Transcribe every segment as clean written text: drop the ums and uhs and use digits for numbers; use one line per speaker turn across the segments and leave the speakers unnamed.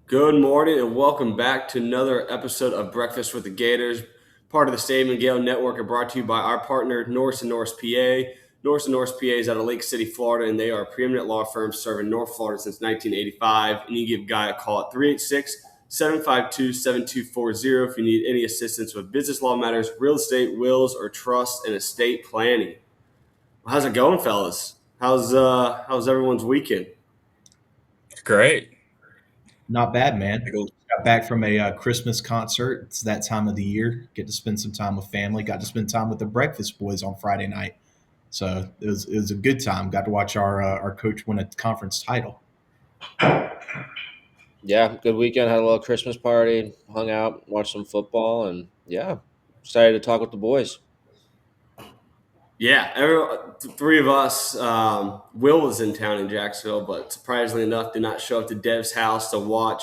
Good morning and welcome back to another episode of Breakfast with the Gators, part of the Stadium and Gale network, and brought to you by our partner, Norris Norris, PA. Norris Norris, PA is out of Lake City, Florida, and they are a preeminent law firm serving North Florida since 1985. And you give Guy a call at 386-752-7240 if you need any assistance with business law matters, real estate, wills, or trust and estate planning. Well, how's it going, fellas? How's everyone's weekend?
Great.
Not bad, man. Got back from a Christmas concert. It's that time of the year. Get to spend some time with family. Got to spend time with the Breakfast Boys on Friday night. So it was a good time. Got to watch our coach win a conference title.
Yeah, good weekend. Had a little Christmas party, hung out, watched some football, and yeah, excited to talk with the boys.
Yeah, three of us. Will was in town in Jacksonville, but surprisingly enough, did not show up to Dev's house to watch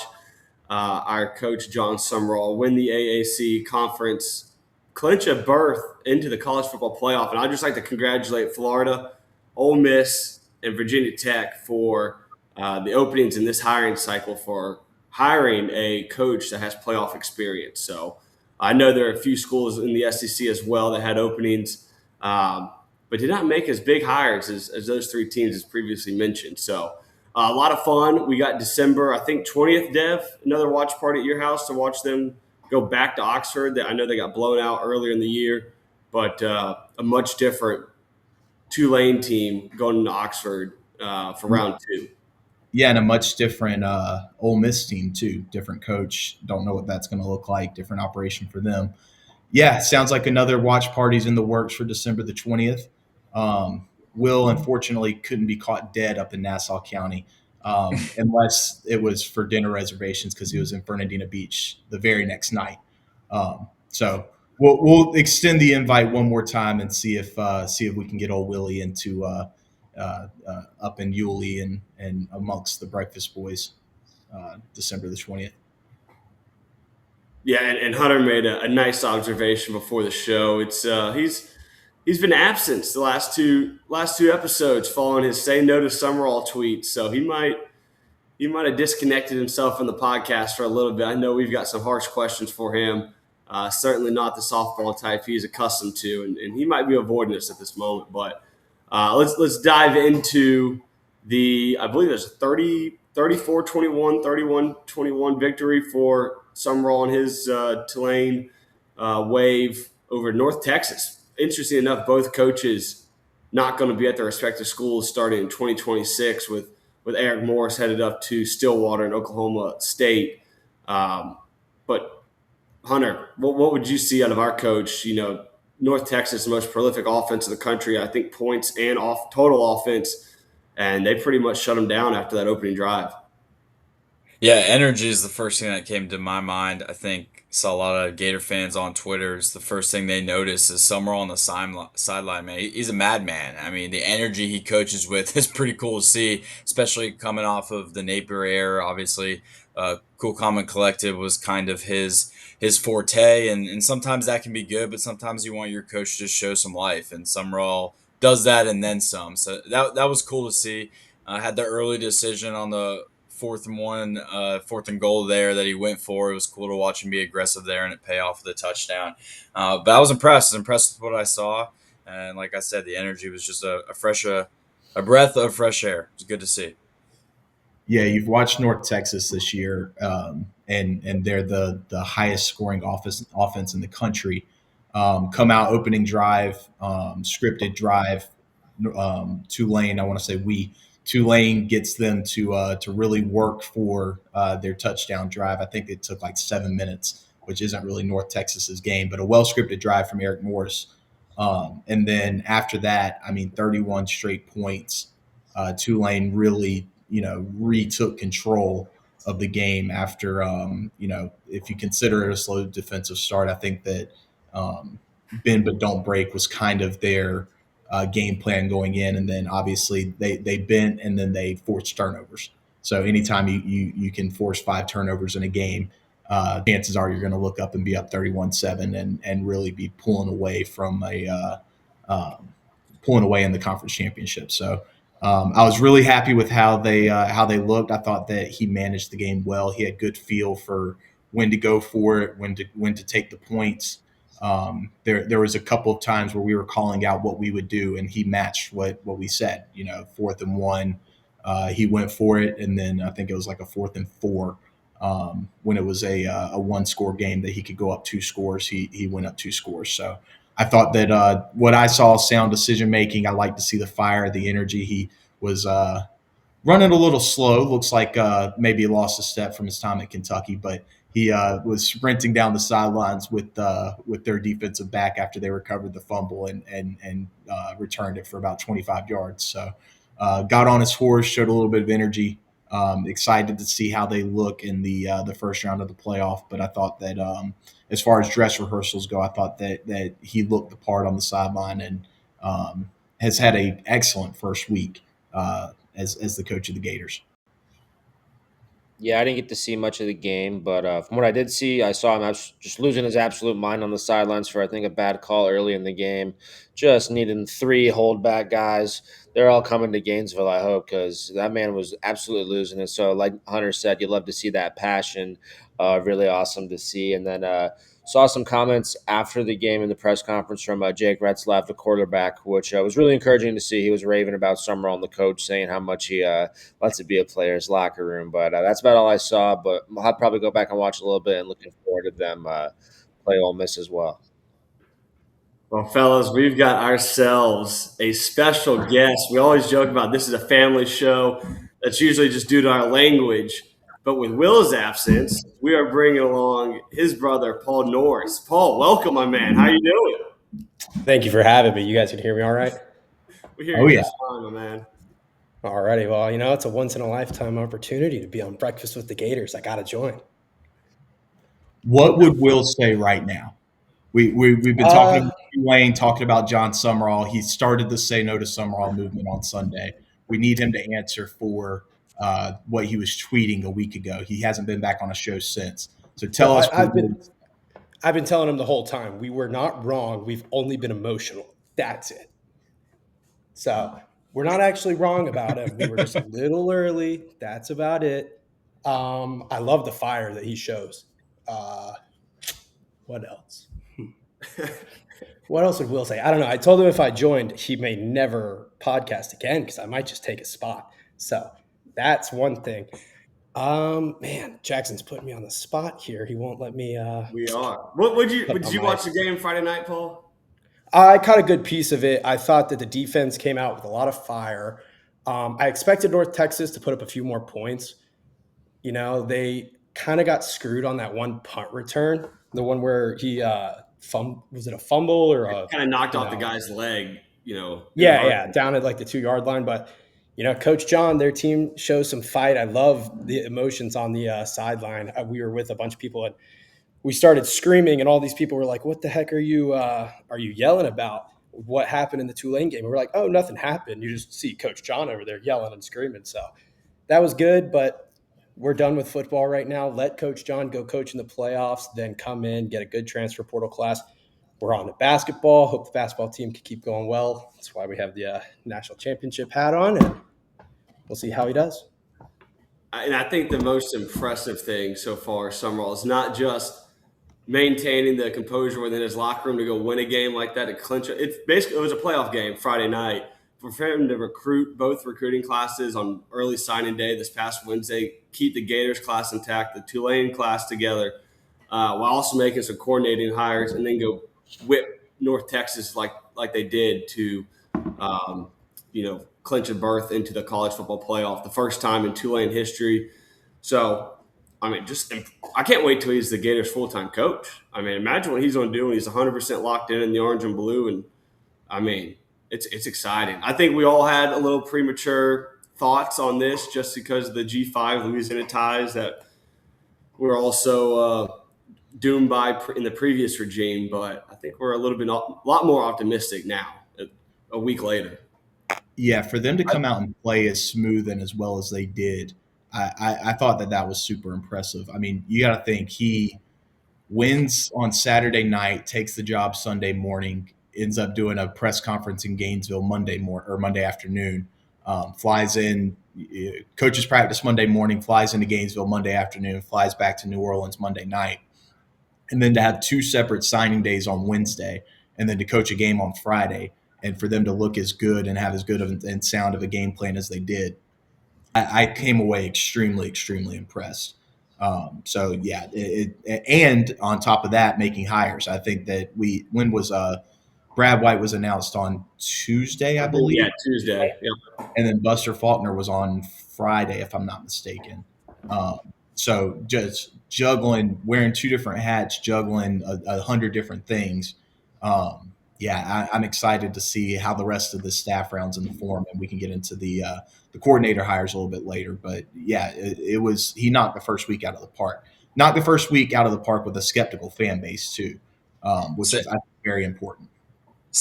our coach John Sumrall win the AAC conference, clinch a berth into the college football playoff. And I'd just like to congratulate Florida, Ole Miss, and Virginia Tech for the openings in this hiring cycle for hiring a coach that has playoff experience. So I know there are a few schools in the SEC as well that had openings, but did not make as big hires as those three teams as previously mentioned. So a lot of fun. We got December, I think 20th, Dev, another watch party at your house to watch them go back to Oxford. I know they got blown out earlier in the year, but a much different Tulane team going into Oxford for round two.
Yeah, and a much different Ole Miss team too. Different coach. Don't know what that's going to look like. Different operation for them. Yeah, sounds like another watch party's in the works for December the 20th. Will unfortunately couldn't be caught dead up in Nassau County unless it was for dinner reservations because he was in Fernandina Beach the very next night. So we'll extend the invite one more time and see if we can get old Willie into up in Yulee and amongst the Breakfast Boys December the 20th.
Yeah, and Hunter made a nice observation before the show. It's he's been absent the last two episodes following his "Say No to Sumrall" tweet. So he might have disconnected himself from the podcast for a little bit. I know we've got some harsh questions for him. Certainly not the softball type he's accustomed to, and he might be avoiding us at this moment. But let's dive into I believe there's a 34-21, 31-21 victory for Sumrall and his Tulane wave over North Texas. Interesting enough, both coaches not going to be at their respective schools starting in 2026 with Eric Morris headed up to Stillwater and Oklahoma State. But Hunter, what would you see out of our coach? North Texas, the most prolific offense in the country, I think points and total offense, and they pretty much shut them down after that opening drive.
Yeah, energy is the first thing that came to my mind. I think saw a lot of Gator fans on Twitter. It's the first thing they notice is Summerall on the sideline. Man, he's a madman. I mean, the energy he coaches with is pretty cool to see, especially coming off of the Napier era. Obviously, Cool Common Collective was kind of his forte, and sometimes that can be good, but sometimes you want your coach to show some life, and Summerall does that and then some. So that was cool to see. Had the early decision on the fourth and goal there that he went for. It was cool to watch him be aggressive there and it pay off with a touchdown. But I was impressed. I was impressed with what I saw. And like I said, the energy was just a breath of fresh air. It was good to see.
Yeah, you've watched North Texas this year, and they're the highest scoring offense in the country. Come out opening drive, scripted drive. Tulane, I want to say Tulane gets them to really work for their touchdown drive. I think it took like 7 minutes, which isn't really North Texas's game, but a well scripted drive from Eric Morris. And then after that, I mean, 31 straight points. Tulane really retook control of the game after if you consider it a slow defensive start. I think that bend but don't break was kind of their game plan going in, and then obviously they bent and then they forced turnovers. So anytime you can force 5 turnovers in a game, chances are you're going to look up and be up 31-7 and really be pulling away from pulling away in the conference championship. So I was really happy with how they looked. I thought that he managed the game well. He had good feel for when to go for it, when to take the points. There was a couple of times where we were calling out what we would do, and he matched what we said. 4th and 1, he went for it, and then I think it was like a 4th and 4 when it was a one-score game that he could go up 2 scores. He went up 2 scores. So I thought that what I saw, sound decision making. I like to see the fire, the energy. He was running a little slow. Looks like maybe he lost a step from his time at Kentucky, but he was sprinting down the sidelines with their defensive back after they recovered the fumble and returned it for about 25 yards. So got on his horse, showed a little bit of energy. Excited to see how they look in the first round of the playoff. But I thought that as far as dress rehearsals go, I thought that he looked the part on the sideline and has had an excellent first week as the coach of the Gators.
Yeah, I didn't get to see much of the game, but from what I did see, I saw him just losing his absolute mind on the sidelines for, I think, a bad call early in the game. Just needing 3 holdback guys. They're all coming to Gainesville, I hope, because that man was absolutely losing it. So, like Hunter said, you love to see that passion. Really awesome to see. And then saw some comments after the game in the press conference from Jake Retzlaff, the quarterback, which was really encouraging to see. He was raving about Sumrall and the coach, saying how much he lets it be a player's locker room. But that's about all I saw. But I'll probably go back and watch a little bit, and looking forward to them play Ole Miss as well.
Well, fellas, we've got ourselves a special guest. We always joke about this is a family show. That's usually just due to our language. But with Will's absence, we are bringing along his brother, Paul Norris. Paul, welcome, my man. How you doing?
Thank you for having me. You guys can hear me all right?
We hear you just fine, my man.
Alrighty. Well, it's a once-in-a-lifetime opportunity to be on Breakfast with the Gators. I got to join.
What would Will say right now? We've been talking about Tulane, talking about John Sumrall. He started the Say No to Sumrall movement on Sunday. We need him to answer for what he was tweeting a week ago. He hasn't been back on a show since. So tell us.
I've been telling him the whole time, we were not wrong. We've only been emotional. That's it. So we're not actually wrong about him. We were just a little early. That's about it. I love the fire that he shows. What else? What else would Will say? I don't know. I told him if I joined, he may never podcast again because I might just take his spot. So that's one thing. Man, Jackson's putting me on the spot here. He won't let me.
We are. Did you watch the game Friday night, Paul?
I caught a good piece of it. I thought that the defense came out with a lot of fire. I expected North Texas to put up a few more points. They kind of got screwed on that one punt return, the one where he was it a fumble or
kind of knocked off the guy's leg?
Yeah, down at like the 2-yard line. But Coach John, their team shows some fight. I love the emotions on the sideline. We were with a bunch of people and we started screaming, and all these people were like, "What the heck are you yelling about? What happened in the Tulane game?" And we're like, "Oh, nothing happened. You just see Coach John over there yelling and screaming." So that was good, but we're done with football right now. Let Coach John go coach in the playoffs, then come in, get a good transfer portal class. We're on to basketball. Hope the basketball team can keep going well. That's why we have the national championship hat on, and we'll see how he does.
And I think the most impressive thing so far, Sumrall, is not just maintaining the composure within his locker room to go win a game like that, to clinch it. It was a playoff game Friday night. For him to recruit both recruiting classes on early signing day this past Wednesday, keep the Gators class intact, the Tulane class together, while also making some coordinating hires, and then go whip North Texas like they did to, clinch a berth into the college football playoff, the first time in Tulane history. So, I can't wait till he's the Gators full-time coach. Imagine what he's going to do when he's 100% locked in the orange and blue. And, it's exciting. I think we all had a little premature thoughts on this just because of the G5 Louisiana ties that we're also doomed by in the previous regime. But I think we're a lot more optimistic now, a week later.
Yeah, for them to come out and play as smooth and as well as they did, I thought that was super impressive. You got to think he wins on Saturday night, takes the job Sunday morning, ends up doing a press conference in Gainesville Monday afternoon. Flies in, coaches practice Monday morning, flies into Gainesville Monday afternoon, flies back to New Orleans Monday night. And then to have 2 separate signing days on Wednesday, and then to coach a game on Friday, and for them to look as good and have as good of and sound of a game plan as they did, I came away extremely, extremely impressed. So yeah, and on top of that, making hires. I think that when was Brad White was announced on Tuesday, I believe.
Yeah, Tuesday. Yep.
And then Buster Faulkner was on Friday, if I'm not mistaken. So just juggling, wearing 2 different hats, juggling 100 different things. I'm excited to see how the rest of the staff rounds in the form, and we can get into the coordinator hires a little bit later. But yeah, he knocked the first week out of the park. Knocked the first week out of the park with a skeptical fan base too, which is I think, very important.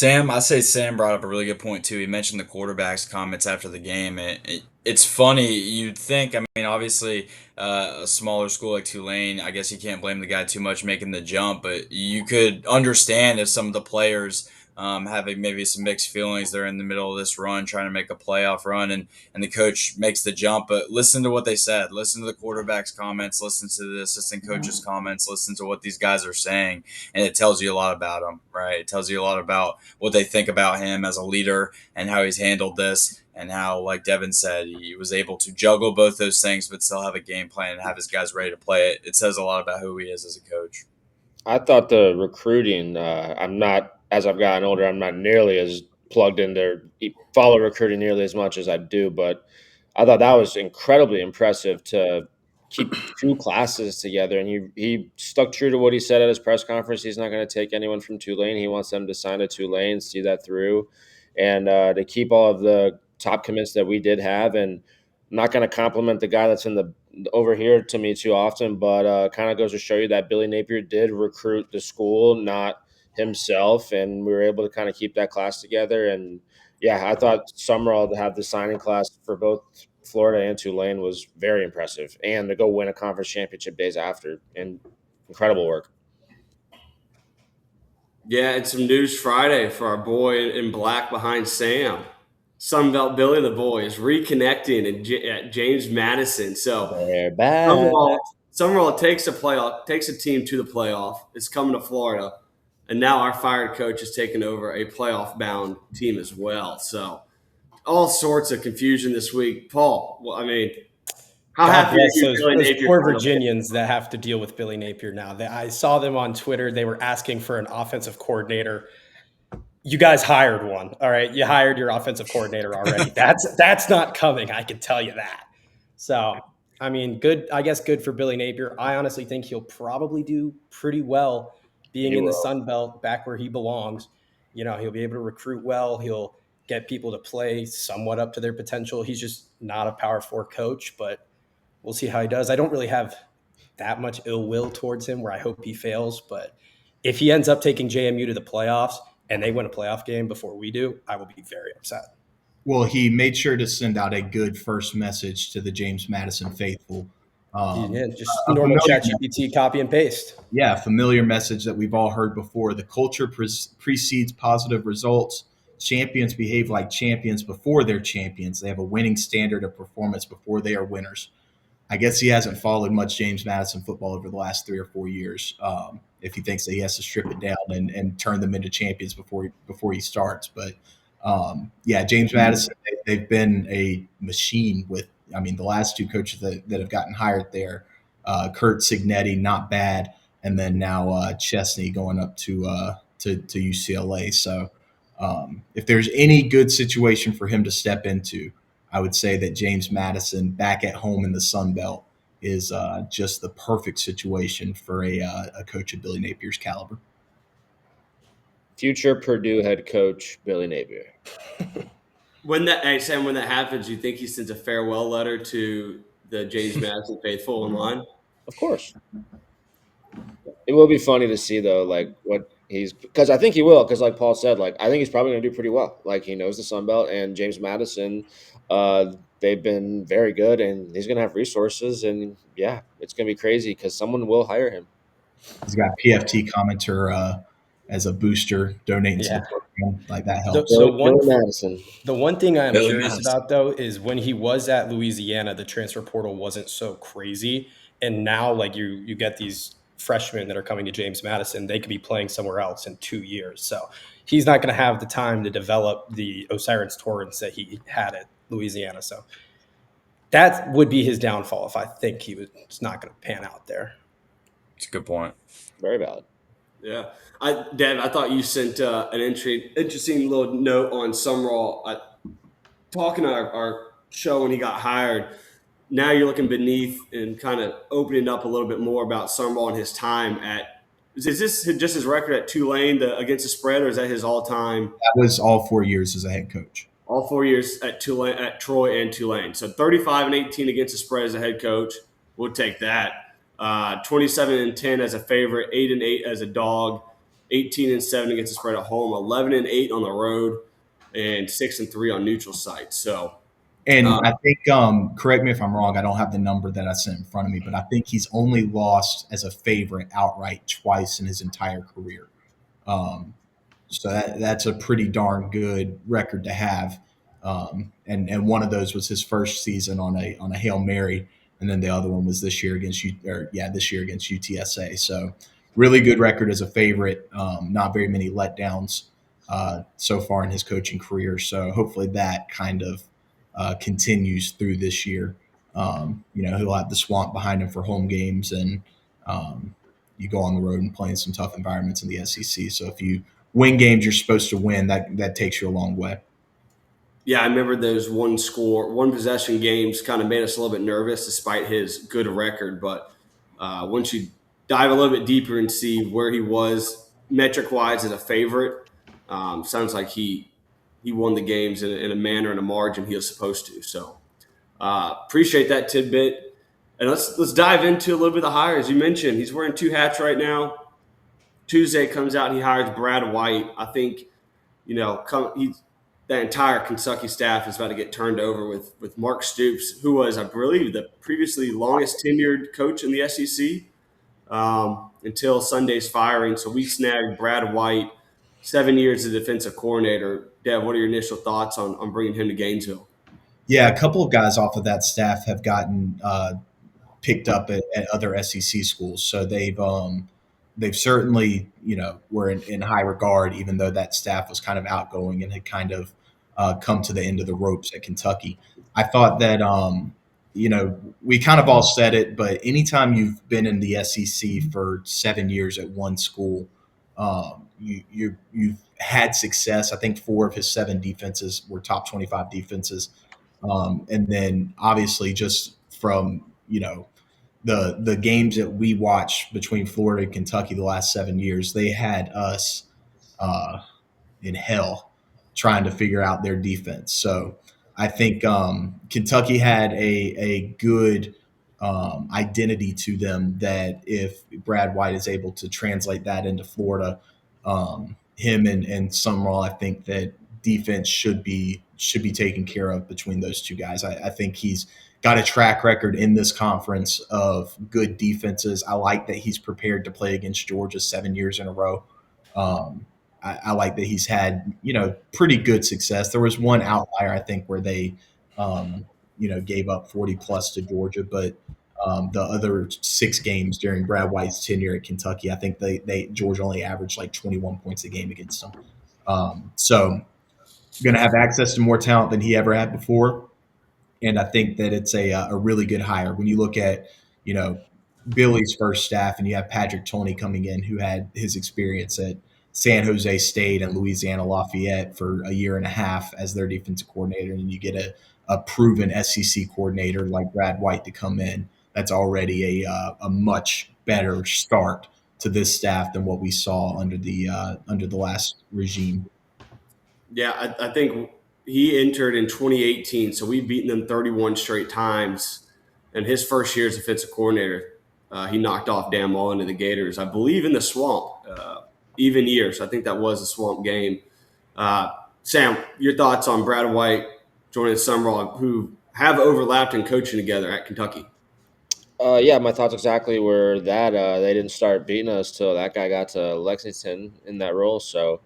I say Sam brought up a really good point too. He mentioned the quarterback's comments after the game. It's funny. You'd think, I mean, obviously, a smaller school like Tulane, I guess you can't blame the guy too much making the jump, but you could understand if some of the players having maybe some mixed feelings. They're in the middle of this run, trying to make a playoff run, and the coach makes the jump. But listen to what they said. Listen to the quarterback's comments. Listen to the assistant coach's comments. Listen to what these guys are saying, and it tells you a lot about him, right? It tells you a lot about what they think about him as a leader and how he's handled this, and how, like Devin said, he was able to juggle both those things but still have a game plan and have his guys ready to play it. It says a lot about who he is as a coach.
I thought the recruiting, I'm not, as I've gotten older, I'm not nearly as plugged in there, follow recruiting nearly as much as I do, but I thought that was incredibly impressive to keep 2 classes together. And he stuck true to what he said at his press conference. He's not going to take anyone from Tulane. He wants them to sign to Tulane, see that through, and to keep all of the top commits that we did have. And I'm not going to compliment the guy that's in the over here to me too often, but kind of goes to show you that Billy Napier did recruit the school, not himself, and we were able to kind of keep that class together. And yeah, I thought Sumrall to have the signing class for both Florida and Tulane was very impressive, and to go win a conference championship days after, and incredible work.
Yeah, and some news Friday for our boy in black behind Sam. Sunbelt Billy the boy is reconnecting at James Madison. So
They're back.
Summerall takes a team to the playoff. It's coming to Florida, and now our fired coach is taking over a playoff-bound team as well. So all sorts of confusion this week. Paul, well, I mean, how
God
happy are
bless
you
those
Billy Napier
poor
finally-
Virginians that have to deal with Billy Napier now. I saw them on Twitter. They were asking for an offensive coordinator. You guys hired one. All right. You hired your offensive coordinator already. That's not coming. I can tell you that. So, I mean, good, I guess good for Billy Napier. I honestly think he'll probably do pretty well being in the Sun Belt, back where he belongs. You know, he'll be able to recruit well. He'll get people to play somewhat up to their potential. He's just not a Power 4 coach, but we'll see how he does. I don't really have that much ill will towards him where I hope he fails, but if he ends up taking JMU to the playoffs and they win a playoff game before we do, I will be very upset.
Well, he made sure to send out a good first message to the James Madison faithful.
Just normal ChatGPT copy and paste.
Yeah, familiar message that we've all heard before. The culture precedes positive results. Champions behave like champions before they're champions. They have a winning standard of performance before they are winners. I guess he hasn't followed much James Madison football over the last 3 or 4 years. If he thinks that he has to strip it down and turn them into champions before he starts, but James Madison, they've been a machine with. I mean, the last 2 coaches that have gotten hired there, Kurt Signetti, not bad, and then now Chesney going up to UCLA. So if there's any good situation for him to step into, I would say that James Madison back at home in the Sun Belt is just the perfect situation for a coach of Billy Napier's caliber.
Future Purdue head coach Billy Napier.
When that happens, you think he sends a farewell letter to the James Madison faithful online?
Of course. It will be funny to see though, like what because I think he will, because like Paul said, like I think he's probably going to do pretty well. Like he knows the Sun Belt and James Madison, they've been very good, and he's going to have resources, and yeah, it's going to be crazy because someone will hire him.
He's got PFT commenter as a booster, donating to the program. Like that helps.
Billy Madison.
The one thing I'm
Billy
curious
Madison.
about, though, is when he was at Louisiana, the transfer portal wasn't so crazy. And now, like, you get these freshmen that are coming to James Madison, they could be playing somewhere else in 2 years. So he's not going to have the time to develop the Osiris Torrance that he had at Louisiana. So that would be his downfall if I think he was not going to pan out there.
It's a good point.
Very valid.
Yeah. Dev, I thought you sent an interesting little note on Sumrall. Talking to our show when he got hired, now you're looking beneath and kind of opening up a little bit more about Sumrall and his time at – is this just his record at Tulane against the spread, or is that his all-time?
That was all 4 years as a head coach.
All 4 years at Tulane, at Troy and Tulane. So 35-18 against the spread as a head coach. We'll take that. 27-10 as a favorite, 8-8 as a dog, 18-7 against the spread at home, 11-8 on the road, and 6-3 on neutral sites. So,
and I think, correct me if I'm wrong, I don't have the number that I sent in front of me, but I think he's only lost as a favorite outright twice in his entire career. So that's a pretty darn good record to have. And one of those was his first season on a Hail Mary, and then the other one was this year against UTSA. So really good record as a favorite. Not very many letdowns so far in his coaching career. So hopefully that kind of continues through this year. He'll have the swamp behind him for home games, and you go on the road and play in some tough environments in the SEC. So if you win games you're supposed to win, that takes you a long way.
Yeah, I remember those one possession games kind of made us a little bit nervous despite his good record. But once you dive a little bit deeper and see where he was metric-wise as a favorite, sounds like he won the games in a manner and a margin he was supposed to. So appreciate that tidbit. And let's dive into a little bit of the hires. You mentioned he's wearing 2 hats right now. Tuesday comes out and he hires Brad White. I think, that entire Kentucky staff is about to get turned over with Mark Stoops, who was, I believe, the previously longest tenured coach in the SEC until Sunday's firing. So we snagged Brad White, 7 years as defensive coordinator. Dev, what are your initial thoughts on bringing him to Gainesville?
Yeah, a couple of guys off of that staff have gotten picked up at other SEC schools. So they've certainly, were in high regard, even though that staff was kind of outgoing and had kind of come to the end of the ropes at Kentucky. I thought that, we kind of all said it, but anytime you've been in the SEC for 7 years at one school, you've had success. I think 4 of his 7 defenses were top 25 defenses. And then obviously just from, the games that we watched between Florida and Kentucky the last 7 years, they had us in hell trying to figure out their defense. So I think Kentucky had a good identity to them that if Brad White is able to translate that into Florida, him and Sumrall, I think that defense should be taken care of between those two guys. I think he's got a track record in this conference of good defenses. I like that he's prepared to play against Georgia 7 years in a row. I like that he's had, pretty good success. There was one outlier, I think, where they, gave up 40 plus to Georgia, but the other 6 games during Brad White's tenure at Kentucky, I think Georgia only averaged like 21 points a game against them. So going to have access to more talent than he ever had before. And I think that it's a really good hire. When you look at, Billy's first staff and you have Patrick Toney coming in, who had his experience at San Jose State and Louisiana Lafayette for a year and a half as their defensive coordinator, and you get a proven SEC coordinator like Brad White to come in, that's already a much better start to this staff than what we saw under the last regime.
Yeah, I think he entered in 2018, so we've beaten them 31 straight times. And his first year as defensive coordinator, he knocked off Dan Mullen to the Gators, I believe, in the swamp, even year. So I think that was a swamp game. Sam, your thoughts on Brad White joining Sumrall, who have overlapped in coaching together at Kentucky?
Yeah, my thoughts exactly were that they didn't start beating us till that guy got to Lexington in that role. So,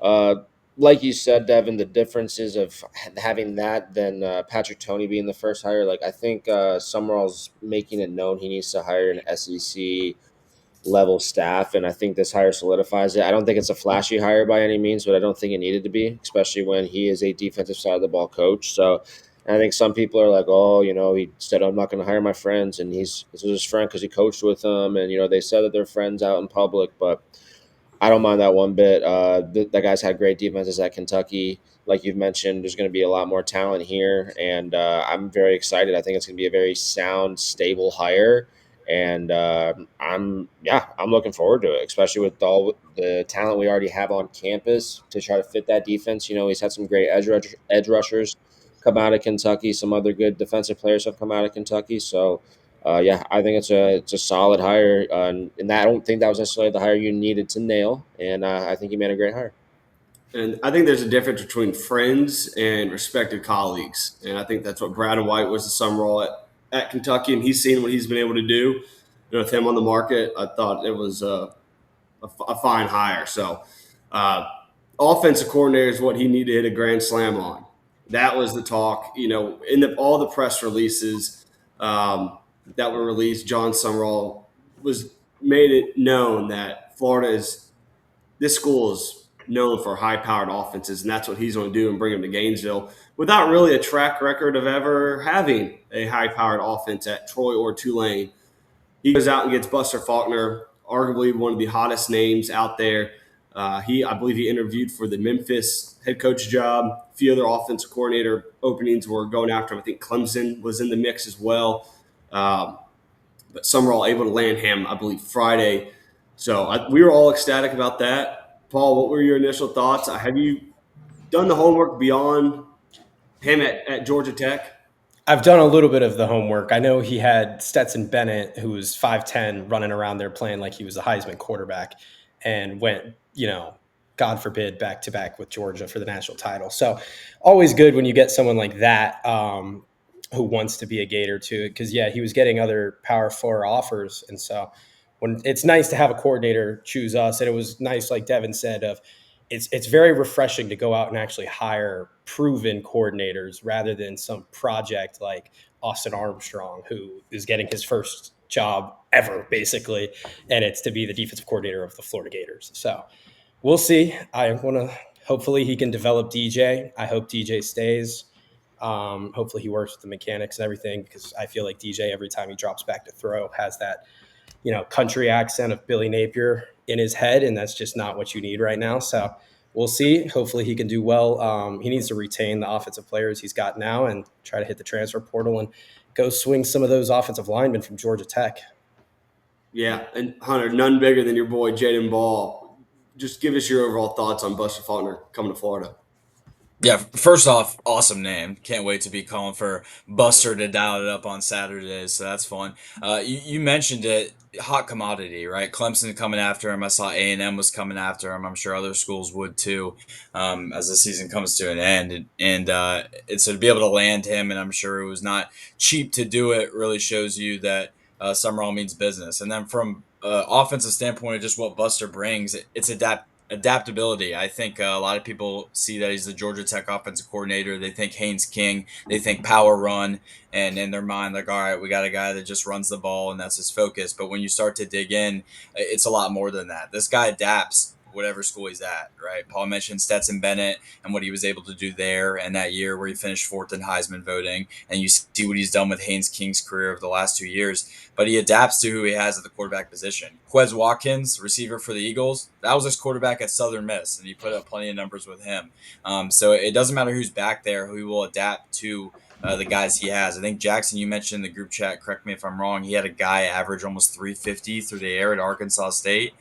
uh, like you said, Devin, the differences of having that than Patrick Toney being the first hire. Like I think Sumrall's making it known he needs to hire an SEC level staff, and I think this hire solidifies it. I don't think it's a flashy hire by any means, but I don't think it needed to be, especially when he is a defensive side of the ball coach. So I think some people are like, oh, he said I'm not going to hire my friends, and this was his friend because he coached with them, and they said that they're friends out in public, but I don't mind that one bit. That guy's had great defenses at Kentucky. Like you've mentioned, there's going to be a lot more talent here, and I'm very excited. I think it's going to be a very sound, stable hire, and I'm looking forward to it, especially with all the talent we already have on campus to try to fit that defense. He's had some great edge rushers come out of Kentucky. Some other good defensive players have come out of Kentucky. So yeah, I think it's a solid hire, and I don't think that was necessarily the hire you needed to nail. And I think he made a great hire.
And I think there's a difference between friends and respected colleagues. And I think that's what Brad White was to Sumrall at Kentucky, and he's seen what he's been able to do. With him on the market, I thought it was a fine hire. So, offensive coordinator is what he needed to hit a grand slam on. That was the talk. In all the press releases that were released, John Sumrall made it known that this school is known for high-powered offenses, and that's what he's going to do and bring them to Gainesville without really a track record of ever having a high-powered offense at Troy or Tulane. He goes out and gets Buster Faulkner, arguably one of the hottest names out there. I believe he interviewed for the Memphis head coach job. A few other offensive coordinator openings were going after him. I think Clemson was in the mix as well. But Sumrall able to land him, I believe, Friday. So we were all ecstatic about that. Paul, what were your initial thoughts? Have you done the homework beyond him at Georgia Tech?
I've done a little bit of the homework. I know he had Stetson Bennett, who was 5'10", running around there playing like he was a Heisman quarterback, and went, God forbid, back to back with Georgia for the national title. So always good when you get someone like that who wants to be a Gator too, because he was getting other Power 4 offers, and so when it's nice to have a coordinator choose us, and it was nice, like Devin said, it's very refreshing to go out and actually hire proven coordinators rather than some project like Austin Armstrong, who is getting his first job ever, basically, and it's to be the defensive coordinator of the Florida Gators. So we'll see. Hopefully he can develop DJ. I hope DJ stays. Hopefully he works with the mechanics and everything, because I feel like DJ, every time he drops back to throw, has that country accent of Billy Napier in his head, and that's just not what you need right now. So we'll see. Hopefully he can do well. He needs to retain the offensive players he's got now and try to hit the transfer portal and go swing some of those offensive linemen from Georgia Tech.
Yeah, and Hunter, none bigger than your boy Jaden Ball. Just give us your overall thoughts on Buster Faulkner coming to Florida.
Yeah, first off, awesome name. Can't wait to be calling for Buster to dial it up on Saturdays, so that's fun. You mentioned it, hot commodity, right? Clemson coming after him. I saw A&M was coming after him. I'm sure other schools would too, as the season comes to an end. And so to be able to land him, and I'm sure it was not cheap to do it, really shows you that Sumrall means business. And then from offensive standpoint of just what Buster brings, it's adaptability. I think a lot of people see that he's the Georgia Tech offensive coordinator. They think Haynes King. They think power run, and in their mind, like, all right, we got a guy that just runs the ball, and that's his focus. But when you start to dig in, it's a lot more than that. This guy adapts whatever school he's at, right? Paul mentioned Stetson Bennett and what he was able to do there, and that year where he finished fourth in Heisman voting, and you see what he's done with Haynes King's career over the last 2 years. But he adapts to who he has at the quarterback position. Quez Watkins, receiver for the Eagles, that was his quarterback at Southern Miss, and he put up plenty of numbers with him. So it doesn't matter who's back there, who will adapt to the guys he has. I think, Jackson, you mentioned in the group chat, correct me if I'm wrong, he had a guy average almost 350 through the air at Arkansas State.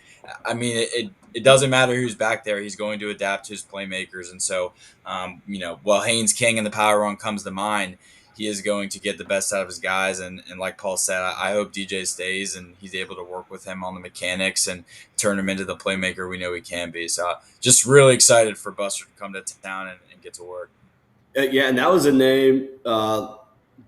I mean, it doesn't matter who's back there. He's going to adapt to his playmakers. And so, while Haynes King and the power run comes to mind, he is going to get the best out of his guys. And like Paul said, I hope DJ stays and he's able to work with him on the mechanics and turn him into the playmaker we know he can be. So just really excited for Buster to come to town and get to work.
Yeah, and that was a name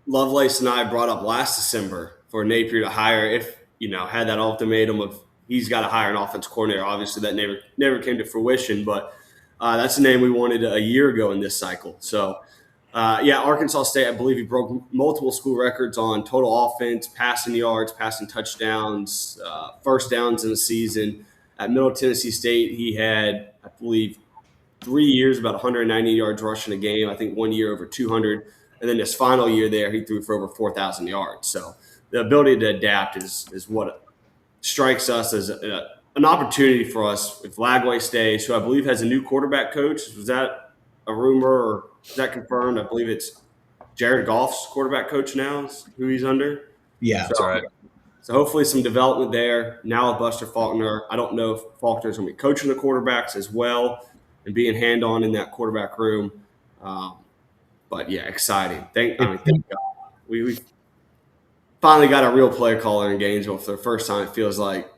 Lovelace and I brought up last December for Napier to hire if, had that ultimatum of he's got to hire an offense coordinator. Obviously, that never came to fruition, but that's the name we wanted a year ago in this cycle. So, Arkansas State, I believe he broke multiple school records on total offense, passing yards, passing touchdowns, first downs in the season. At Middle Tennessee State, he had, I believe, 3 years, about 190 yards rushing a game. I think 1 year over 200. And then his final year there, he threw for over 4,000 yards. So the ability to adapt is what strikes us as an opportunity for us. If Lagway stays, who I believe has a new quarterback coach, was that a rumor or is that confirmed? I believe it's Jared Goff's quarterback coach now is who he's under.
Yeah,
That's right.
So hopefully some development there. Now with Buster Faulkner, I don't know if Faulkner's going to be coaching the quarterbacks as well and being hand-on in that quarterback room. But, yeah, exciting. Thank God. We finally got a real play caller in Gainesville for the first time, it feels like,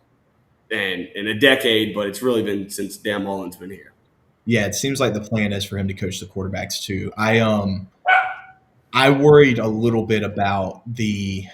and in a decade, but it's really been since Dan Mullen's been here.
Yeah, it seems like the plan is for him to coach the quarterbacks too. I worried a little bit about the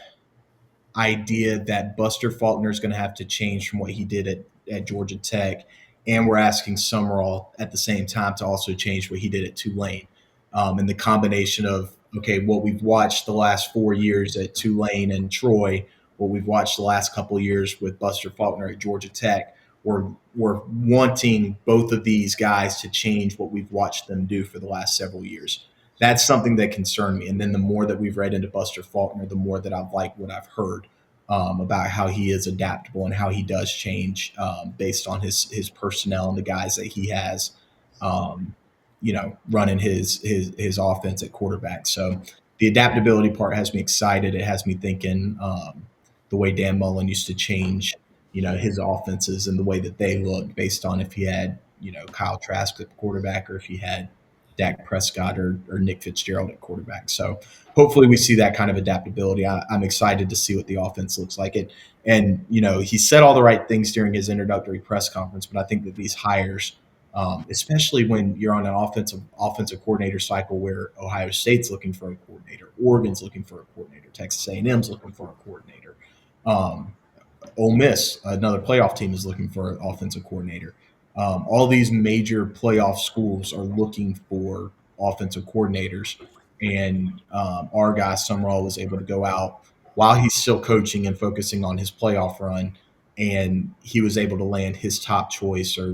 idea that Buster Faulkner is going to have to change from what he did at Georgia Tech, and we're asking Sumrall at the same time to also change what he did at Tulane. And the combination of, okay, what we've watched the last 4 years at Tulane and Troy, what we've watched the last couple of years with Buster Faulkner at Georgia Tech, we're wanting both of these guys to change what we've watched them do for the last several years. That's something that concerned me. And then the more that we've read into Buster Faulkner, the more that I've liked what I've heard about how he is adaptable and how he does change based on his personnel and the guys that he has, running his offense at quarterback. So the adaptability part has me excited. It has me thinking the way Dan Mullen used to change, his offenses and the way that they looked based on if he had, Kyle Trask at quarterback or if he had Dak Prescott or Nick Fitzgerald at quarterback. So hopefully we see that kind of adaptability. I'm excited to see what the offense looks like. And he said all the right things during his introductory press conference, but I think that these hires, especially when you're on an offensive coordinator cycle where Ohio State's looking for a coordinator, Oregon's looking for a coordinator, Texas A&M's looking for a coordinator. Ole Miss, another playoff team, is looking for an offensive coordinator. All these major playoff schools are looking for offensive coordinators, and our guy Sumrall was able to go out while he's still coaching and focusing on his playoff run, and he was able to land his top choice or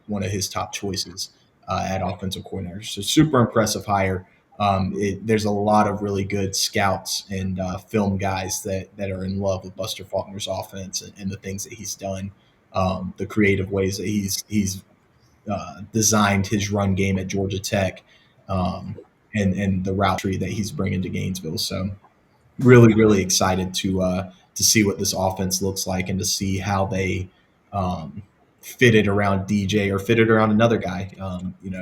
one of his top choices at offensive coordinator. So super impressive hire. There's a lot of really good scouts and film guys that are in love with Buster Faulkner's offense and the things that he's done. The creative ways that he's designed his run game at Georgia Tech, and the route tree that he's bringing to Gainesville. So really, really excited to see what this offense looks like and to see how they fit it around DJ or fit it around another guy.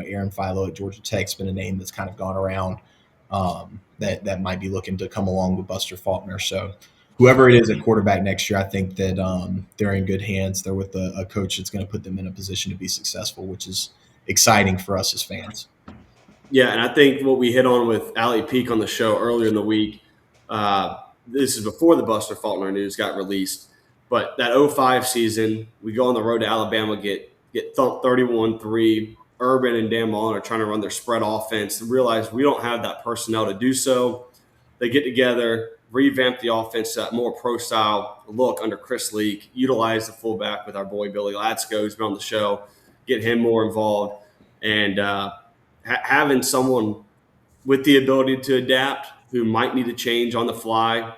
Aaron Philo at Georgia Tech's been a name that's kind of gone around that might be looking to come along with Buster Faulkner. So whoever it is at quarterback next year, I think that they're in good hands. They're with a coach that's going to put them in a position to be successful, which is exciting for us as fans.
Yeah, and I think what we hit on with Allie Peak on the show earlier in the week, this is before the Buster Faulkner news got released, but that 05 season, we go on the road to Alabama, get thumped 31-3. Urban and Dan Mullen are trying to run their spread offense and realize we don't have that personnel to do so. They get together, revamp the offense to that more pro-style look under Chris Leak, utilize the fullback with our boy Billy Latsko, who's been on the show, get him more involved, and having someone with the ability to adapt who might need to change on the fly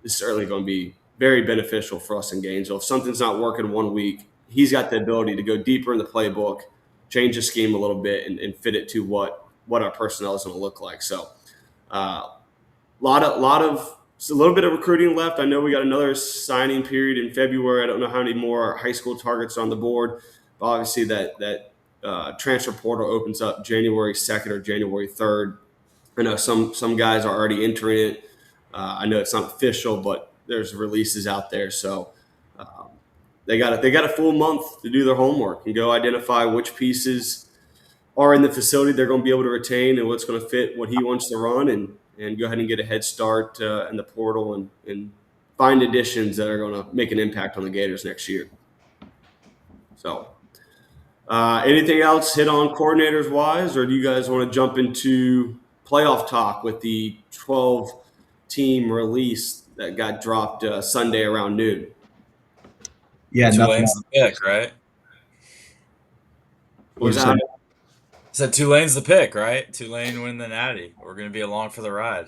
is certainly going to be very beneficial for us in Gainesville. If something's not working 1 week, he's got the ability to go deeper in the playbook, change the scheme a little bit, and fit it to what our personnel is going to look like. So a little bit of recruiting left. I know we got another signing period in February. I don't know how many more high school targets are on the board. But obviously, that transfer portal opens up January 2nd or January 3rd. I know some guys are already entering it. I know it's not official, but there's releases out there. So they got a full month to do their homework and go identify which pieces are in the facility they're going to be able to retain and what's going to fit what he wants to run, and and go ahead and get a head start in the portal and find additions that are going to make an impact on the Gators next year. So, anything else hit on coordinators wise, or do you guys want to jump into playoff talk with the 12-team release that got dropped Sunday around noon?
Yeah, nothing
Tulane's
else.
the pick, right?
Was
you
that?
say?
Said Tulane's the pick, right? Tulane win the Natty. We're going to be along for the ride.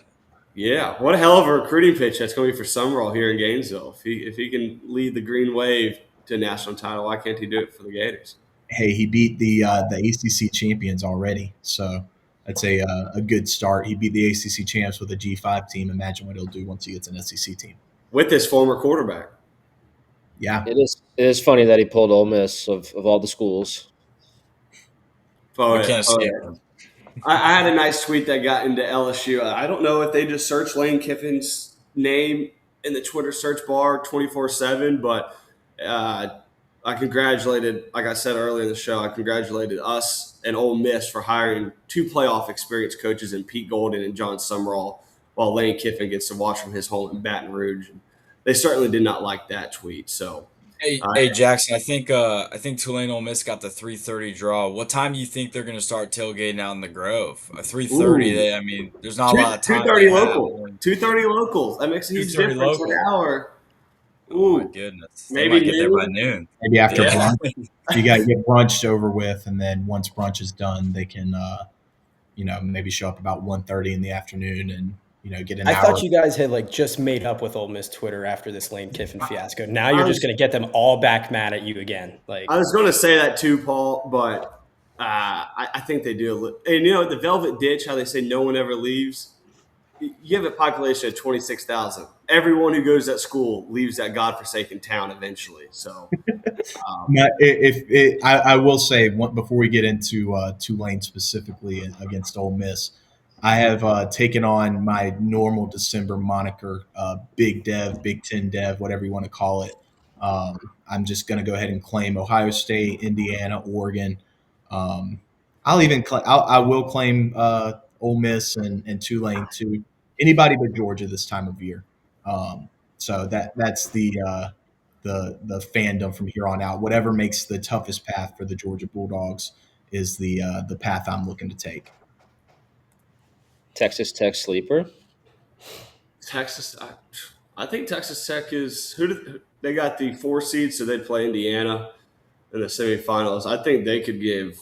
Yeah, what a hell of a recruiting pitch that's going to be for Sumrall here in Gainesville. If he can lead the Green Wave to a national title, why can't he do it for the Gators?
Hey, he beat the ACC champions already, so that's a good start. He beat the ACC champs with a G5 team. Imagine what he'll do once he gets an SEC team.
With his former quarterback.
Yeah,
It is funny that he pulled Ole Miss of all the schools.
We can't escape him.
I had a nice tweet that got into LSU. I don't know if they just searched Lane Kiffin's name in the Twitter search bar 24/7, but I congratulated, like I said earlier in the show, I congratulated us and Ole Miss for hiring 2 playoff experienced coaches in Pete Golden and John Sumrall, while Lane Kiffin gets to watch from his home in Baton Rouge. They certainly did not like that tweet. So,
Hey Jackson, I think Tulane Ole Miss got the 3:30 draw. What time do you think they're going to start tailgating out in the Grove? 3:30.
ooh.
I mean, there's not a lot of time.
2:30
they have.
local. 2:30 locals. That makes a huge
2:30
difference in
local.
an hour.
Oh my
Ooh,
goodness! They
maybe
might get there by
noon.
noon.
maybe after
Yeah.
brunch, you got to get brunch over with, and then once brunch is done, they can maybe show up about 1:30 in the afternoon and get an
I
hour.
thought you guys had just made up with Ole Miss Twitter after this Lane Kiffin fiasco. Now
I
you're
was-
just going to get them all back mad at you again.
I was going to say that too, Paul, but I think they do. And the Velvet Ditch, how they say no one ever leaves. You have a population of 26,000. Everyone who goes to that school leaves that godforsaken town eventually. So,
Now, I will say before we get into Tulane specifically against Ole Miss, I have taken on my normal December moniker, Big Dev, Big Ten Dev, whatever you want to call it. I'm just going to go ahead and claim Ohio State, Indiana, Oregon. I will claim Ole Miss and Tulane too. Anybody but Georgia this time of year. So that's the fandom from here on out. Whatever makes the toughest path for the Georgia Bulldogs is the path I'm looking to take.
Texas Tech sleeper.
Texas, I think Texas Tech is they got the 4 seeds, so they'd play Indiana in the semifinals. I think they could give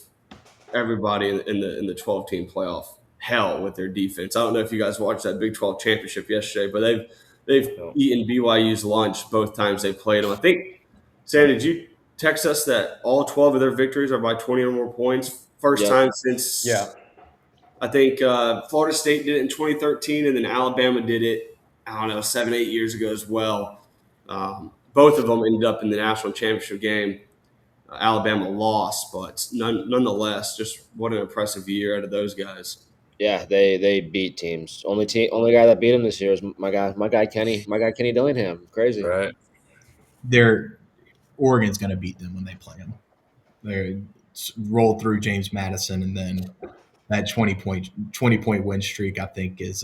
everybody in the 12-team playoff hell with their defense. I don't know if you guys watched that Big 12 championship yesterday, but they've eaten BYU's lunch both times they played them. I think, Sam, did you text us that all 12 of their victories are by 20 or more points? First time since I think Florida State did it in 2013, and then Alabama did it, 7, 8 years ago as well. Both of them ended up in the national championship game. Alabama lost, but nonetheless, just what an impressive year out of those guys.
Yeah, they beat teams. Only guy that beat him this year is my guy Kenny Dillingham. Crazy.
Right.
Oregon's going to beat them when they play them. They rolled through James Madison, and then that 20-point win streak, I think, is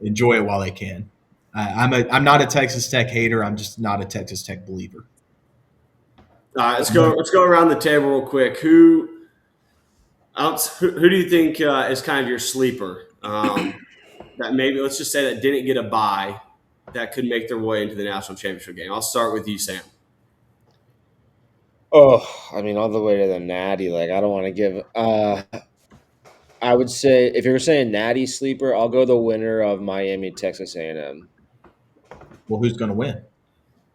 enjoy it while they can. I'm not a Texas Tech hater. I'm just not a Texas Tech believer.
All right, let's go around the table real quick. Who do you think is kind of your sleeper? That maybe, let's just say, that didn't get a bye, that could make their way into the national championship game. I'll start with you, Sam.
Oh, I mean, all the way to the Natty. I don't want to give. I would say if you're saying Natty sleeper, I'll go the winner of Miami Texas A&M.
Well, who's going to win?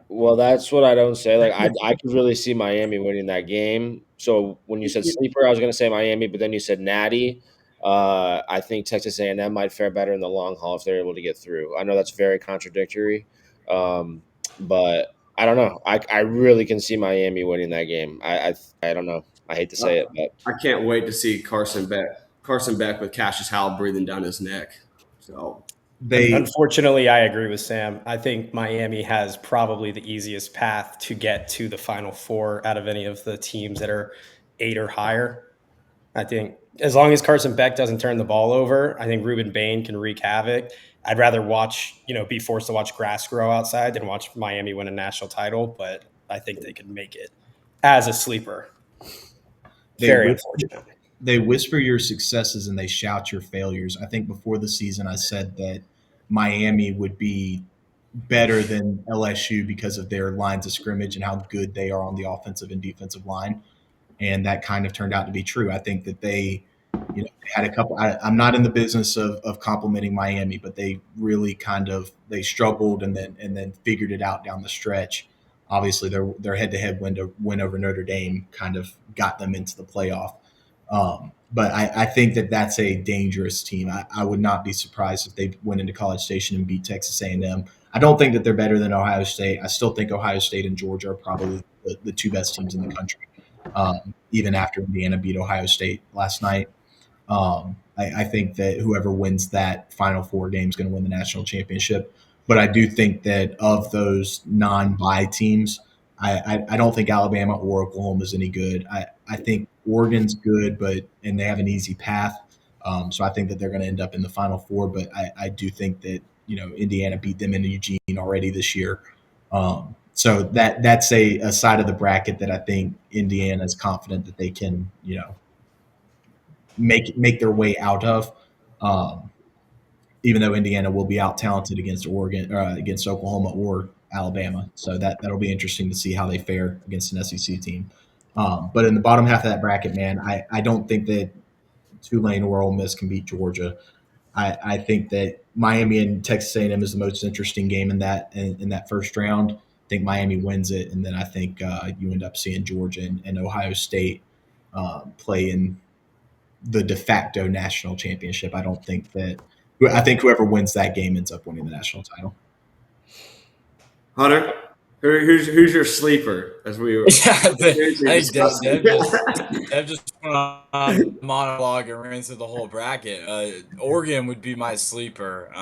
Well, that's what I don't say. I could really see Miami winning that game. So when you said sleeper, I was going to say Miami, but then you said Natty. I think Texas A&M might fare better in the long haul if they're able to get through. I know that's very contradictory, but I don't know. I really can see Miami winning that game. I don't know. I hate to say it, but
I can't wait to see Carson Beck with Cassius Howell breathing down his neck. So
Unfortunately, I agree with Sam. I think Miami has probably the easiest path to get to the Final Four out of any of the teams that are 8 or higher. I think as long as Carson Beck doesn't turn the ball over, I think Ruben Bain can wreak havoc. I'd rather be forced to watch grass grow outside than watch Miami win a national title, but I think they could make it as a sleeper. Very unfortunate.
They whisper your successes and they shout your failures. I think before the season, I said that Miami would be better than LSU because of their lines of scrimmage and how good they are on the offensive and defensive line. And that kind of turned out to be true. I think that they, had a couple. I'm not in the business of complimenting Miami, but they really they struggled and then figured it out down the stretch. Obviously, their head-to-head win over Notre Dame kind of got them into the playoff. But I think that that's a dangerous team. I would not be surprised if they went into College Station and beat Texas A&M. I don't think that they're better than Ohio State. I still think Ohio State and Georgia are probably the two best teams in the country, even after Indiana beat Ohio State last night. I think that whoever wins that Final Four game is going to win the national championship. But I do think that of those non-bye teams, I don't think Alabama or Oklahoma is any good. I think Oregon's good, and they have an easy path. So I think that they're going to end up in the Final Four. But I do think that Indiana beat them in Eugene already this year. So that's a side of the bracket that I think Indiana is confident that they can make their way out of. Even though Indiana will be out talented against Oregon, against Oklahoma or Alabama, so that'll be interesting to see how they fare against an SEC team. But in the bottom half of that bracket, man, I don't think that Tulane or Ole Miss can beat Georgia. I think that Miami and Texas A&M is the most interesting game in that first round. I think Miami wins it, and then I think you end up seeing Georgia and Ohio State play in the de facto national championship. I think whoever wins that game ends up winning the national title.
Hunter, who's your sleeper? As we were,
I think Dev just went on monologue and ran through the whole bracket. Oregon would be my sleeper,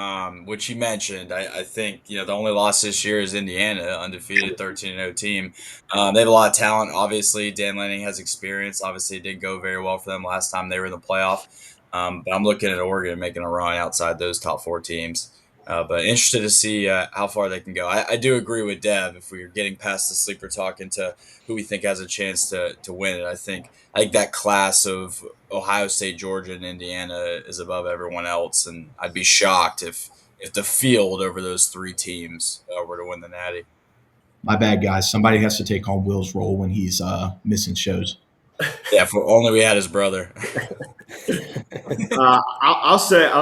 which he mentioned. I think the only loss this year is Indiana, undefeated 13-0 team. They have a lot of talent. Obviously, Dan Lanning has experience. Obviously, it didn't go very well for them last time they were in the playoff. But I'm looking at Oregon making a run outside those top four teams. But interested to see how far they can go. I do agree with Dev. If we're getting past the sleeper talk into who we think has a chance to win it, I think that class of Ohio State, Georgia, and Indiana is above everyone else, and I'd be shocked if the field over those three teams were to win the Natty.
My bad, guys. Somebody has to take on Will's role when he's missing shows.
Yeah, if only we had his brother.
I'll say,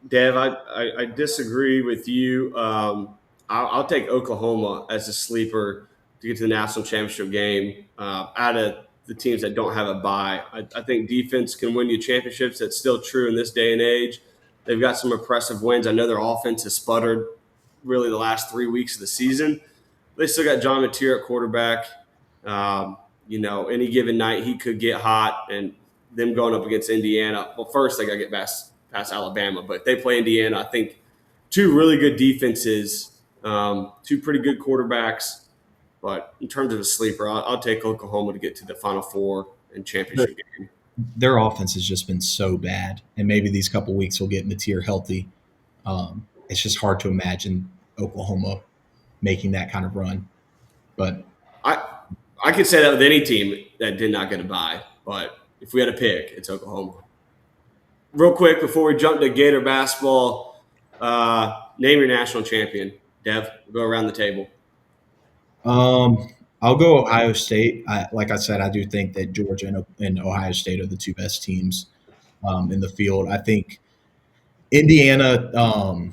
Dev, I disagree with you. I'll take Oklahoma as a sleeper to get to the national championship game out of the teams that don't have a bye. I think defense can win you championships. That's still true in this day and age. They've got some impressive wins. I know their offense has sputtered really the last 3 weeks of the season. They still got John Mateer at quarterback. Any given night he could get hot, and them going up against Indiana. Well, first they got to get past Alabama, but if they play Indiana, I think two really good defenses, two pretty good quarterbacks. But in terms of a sleeper, I'll take Oklahoma to get to the Final Four and championship game.
Their offense has just been so bad, and maybe these couple weeks will get Mateer healthy. It's just hard to imagine Oklahoma making that kind of run. But
I could say that with any team that did not get a bye, but if we had to pick, it's Oklahoma. Real quick, before we jump to Gator basketball, name your national champion. Dev, we'll go around the table.
I'll go Ohio State. Like I said, I do think that Georgia and Ohio State are the two best teams in the field. I think Indiana,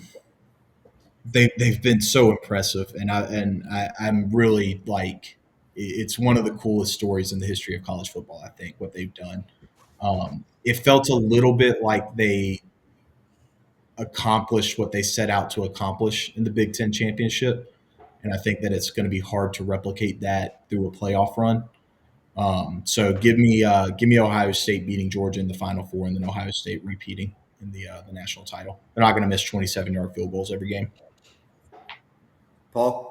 they've been so impressive, and I'm really like, it's one of the coolest stories in the history of college football. I think what they've done. It felt a little bit like they accomplished what they set out to accomplish in the Big Ten championship, and I think that it's going to be hard to replicate that through a playoff run. So give me Ohio State beating Georgia in the Final Four, and then Ohio State repeating in the national title. They're not going to miss 27-yard field goals every game.
Paul?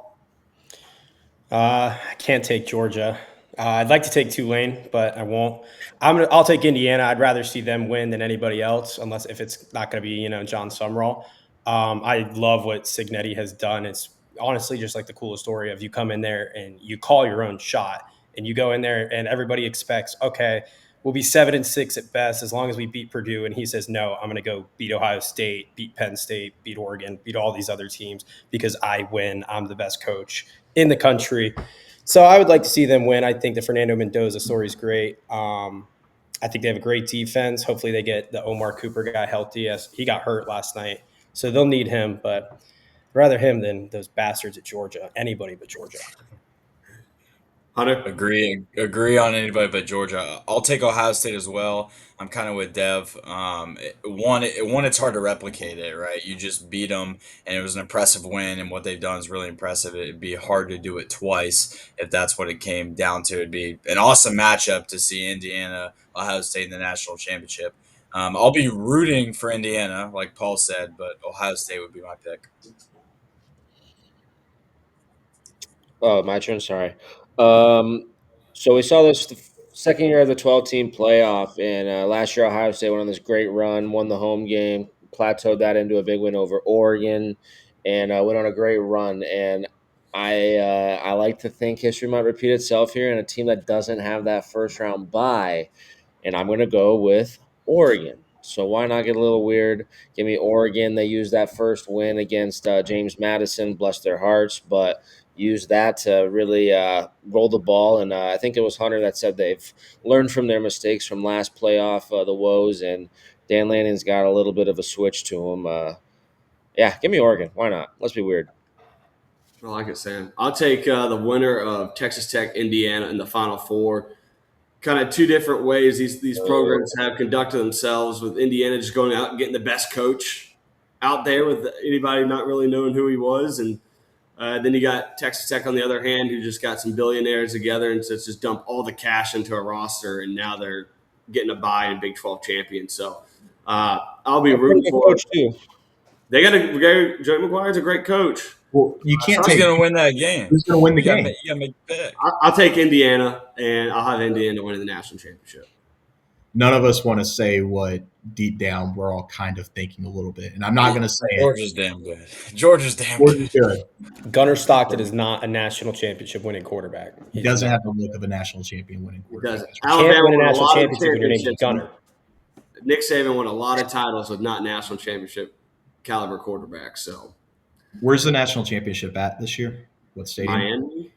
I can't take Georgia. I'd like to take Tulane, but I won't. I'll take Indiana. I'd rather see them win than anybody else, unless if it's not going to be John Sumrall. I love what Signetti has done. It's honestly just like the coolest story of you come in there and you call your own shot, and you go in there and everybody expects, okay, we'll be 7-6 at best as long as we beat Purdue, and he says, no, I'm going to go beat Ohio State, beat Penn State, beat Oregon, beat all these other teams because I win. I'm the best coach in the country. So I would like to see them win. I think the Fernando Mendoza story is great. I think they have a great defense. Hopefully they get the Omar Cooper guy healthy, as he got hurt last night. So they'll need him, but I'd rather him than those bastards at Georgia. Anybody but Georgia.
Hunter?
Agree on anybody but Georgia. I'll take Ohio State as well. I'm kind of with Dev. One, it's hard to replicate it, right? You just beat them, and it was an impressive win, and what they've done is really impressive. It'd be hard to do it twice if that's what it came down to. It'd be an awesome matchup to see Indiana, Ohio State in the national championship. I'll be rooting for Indiana, like Paul said, but Ohio State would be my pick.
Oh, my turn. Sorry. So we saw this the second year of the 12-team playoff, and last year Ohio State went on this great run, won the home game, plateaued that into a big win over Oregon, and went on a great run. And I like to think history might repeat itself here, and a team that doesn't have that first round bye, and I'm going to go with Oregon. So why not get a little weird? Give me Oregon. They used that first win against James Madison, bless their hearts, but use that to really roll the ball. And I think it was Hunter that said they've learned from their mistakes from last playoff, the woes, and Dan Lanning's got a little bit of a switch to him. Yeah, give me Oregon. Why not? Let's be weird.
I like it, Sam. I'll take the winner of Texas Tech, Indiana in the Final Four. Kind of two different ways these programs have conducted themselves, with Indiana just going out and getting the best coach out there with anybody not really knowing who he was. And then you got Texas Tech on the other hand, who just got some billionaires together and just dump all the cash into a roster, and now they're getting a bye in Big 12 champion. So I'll be rooting for it.
Too.
They got Joey McGuire's a great coach.
Well, you can't
Who's
take
going to win that game?
who's going to win the
You
game.
got to make a pick.
I'll take Indiana, and I'll have Indiana winning the national championship.
None of us want to say what deep down we're all kind of thinking a little bit, and I'm not going to say it.
Georgia's damn good. Georgia's damn
Georgia's
good.
good.
Gunnar Stockton is not a national championship winning quarterback.
He doesn't have the look of a national champion winning quarterback.
Doesn't.
You can't
Alabama
win a
won
national
lot of
championship when your name's
championships.
Gunnar.
Nick Saban won a lot of titles with not national championship caliber quarterbacks. So
Where's the national championship at this year? What stadium?
Miami?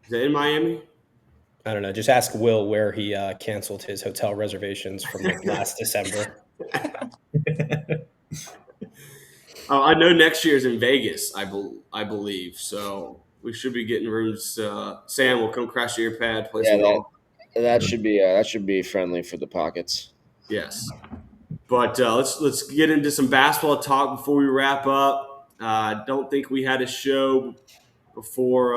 Is it in Miami?
I don't know. Just ask Will where he canceled his hotel reservations from last December.
Oh, I know next year's in Vegas. I believe so. We should be getting rooms. Sam will come crash to your pad, play some golf.
That should be friendly for the pockets.
Yes, but let's get into some basketball talk before we wrap up. I don't think we had a show before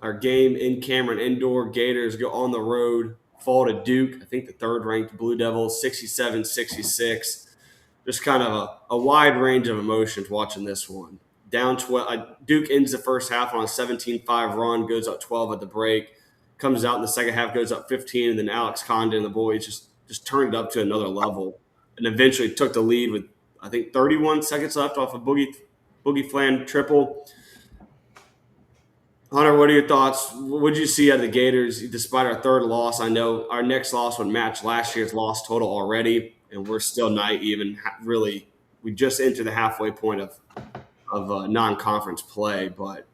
our game in Cameron Indoor. Gators go on the road, fall to Duke. I think the third-ranked Blue Devils, 67-66. Just kind of a wide range of emotions watching this one. Down 12, Duke ends the first half on a 17-5 run, goes up 12 at the break, comes out in the second half, goes up 15, and then Alex Condon and the boys just turned it up to another level, and eventually took the lead with, I think, 31 seconds left off a Boogie Flan triple. Hunter, what are your thoughts? What did you see out of the Gators despite our third loss? I know our next loss would match last year's loss total already, and we're still not even really – we just entered the halfway point of non-conference play. But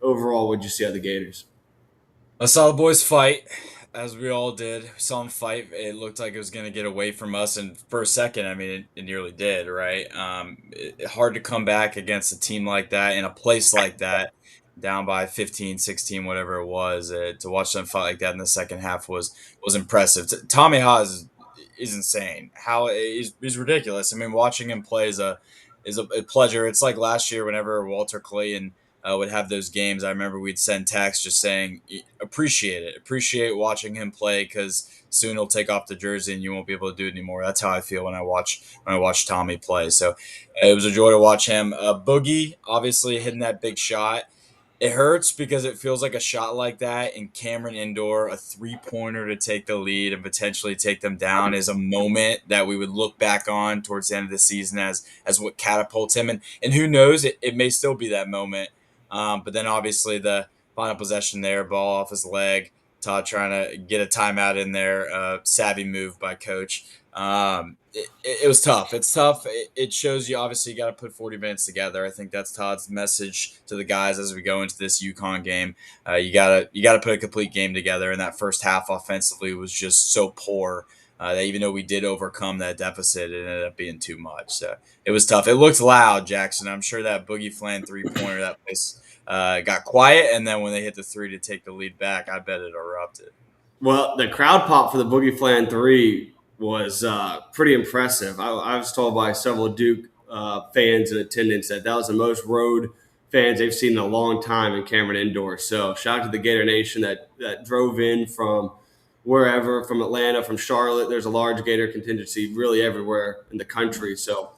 overall, what did you see out of the Gators?
I saw the boys fight, as we all did. We saw them fight. It looked like it was going to get away from us, and for a second, I mean, it nearly did, right? Hard to come back against a team like that in a place like that, down by 15, 16, whatever it was. To watch them fight like that in the second half was impressive. Tommy Haas is insane. He's ridiculous. I mean, watching him play is a pleasure. It's like last year whenever Walter Clayton would have those games. I remember we'd send texts just saying, appreciate watching him play, because soon he'll take off the jersey and you won't be able to do it anymore. That's how I feel when I watch Tommy play. So it was a joy to watch him. Boogie obviously hitting that big shot. It hurts because it feels like a shot like that in Cameron Indoor, a 3-pointer to take the lead and potentially take them down, is a moment that we would look back on towards the end of the season as what catapults him. And who knows, it may still be that moment. But then obviously the final possession there, ball off his leg, Todd trying to get a timeout in there, savvy move by coach. It was tough. It's tough. It shows you obviously you got to put 40 minutes together. I think that's Todd's message to the guys as we go into this UConn game. You gotta put a complete game together. And that first half offensively was just so poor that even though we did overcome that deficit, it ended up being too much. So it was tough. It looked loud, Jackson. I'm sure that Boogie Flan 3-pointer, that place got quiet, and then when they hit the 3 to take the lead back, I bet it erupted.
Well, the crowd pop for the Boogie Flan 3 was pretty impressive. I was told by several Duke fans in attendance that was the most road fans they've seen in a long time in Cameron Indoor. So shout out to the Gator Nation that drove in from wherever, from Atlanta, from Charlotte. There's a large Gator contingency really everywhere in the country. So